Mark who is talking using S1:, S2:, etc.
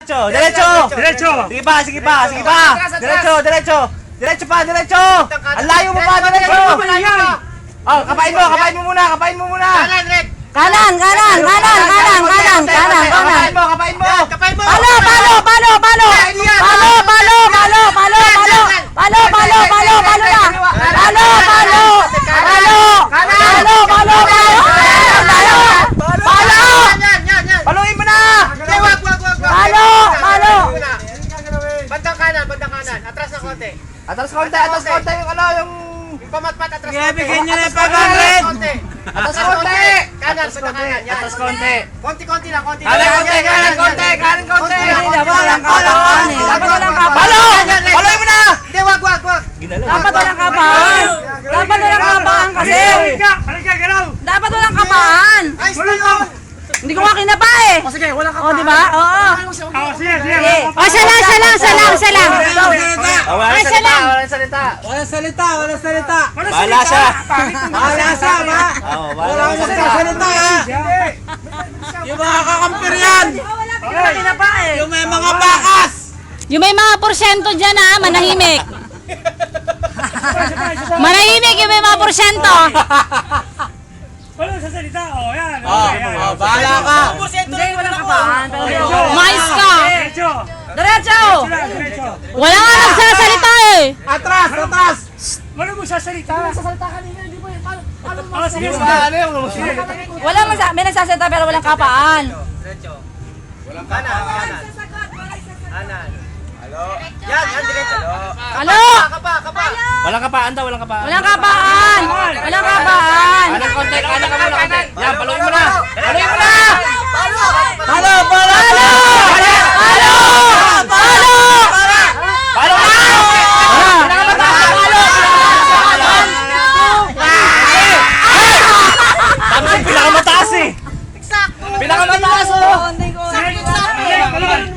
S1: Diretso! Diretso! Sige pa, sige pa, sige pa! Diretso, diretso! Diretso pa, diretso! Ang layo mo pa, diretso! Oh, kapain mo muna, kapain mo muna!
S2: Kanan, kanan, kanan, kanan, kanan, kanan, kanan.
S1: Kapain mo!
S2: Palo, palo, palo, palo. Palo, palo, palo, palo, palo. Palo, palo, palo, palo na. Palo, palo. Palo. Palo, palo, palo. Palo. Palo.
S1: Paluin mo na!
S2: Palo, palo.
S3: Bandang kanan. Atras na konti.
S1: Atras konti yung ano, yung...
S3: Yung pamatpat, atras
S1: Sige,
S3: konti.
S1: bigyan niyo na yung
S3: Atras
S1: 500.
S3: konti.
S1: Atras konti!
S3: Kanan, bandang kanan. Yan.
S1: Atras konti!
S3: Konti lang, konti.
S1: Kanan konti! Kanan konti!
S2: Dapat walang kapaan eh. Dapat walang kapaan.
S1: Palo! Paluin mo na!
S3: Hindi, wag.
S2: Dapat walang kapaan. Dapat walang kapaan kasi. Dapat walang kapaan.
S3: Ayos na yun.
S2: Hindi ko nga kinapa eh.
S3: O sige, wala ka
S2: O, di ba? Oo. Sige. O, isa lang.
S1: Walang salita! Bahala siya! Oo, bahala siya!
S4: Salita ha! Yung mga kakampir yan!
S2: Hindi ko nga kinapa eh.
S4: Yung may mga bakas!
S5: Yung may mga porsyento dyan ha, manahimik. Manahimik yung may mga porsyento.
S6: Walang sasalita, yan.
S4: Bahala ka!
S2: Hindi, walang kapaan.
S5: Mais ka.
S2: Diretso.
S5: Wala nga nagsasalita eh.
S4: Atras!
S6: Wala mo sasalita. Sige,
S2: May nagsasalita pero walang kapaan.
S3: Kanan. Yan, diretso.
S2: Ano?
S3: Kapa.
S1: Walang kapaan daw, walang kapaan!
S2: Walang kapaan. Walang kapaan.
S1: Kanan konti, kanan ka muna konti! Yan, paluin mo na! Paluin mo na!
S4: Palo!
S1: Palo ka! Tapos yung pinakamataas eh! Pinakamataas oh!
S2: Hindi ko.
S6: Paluin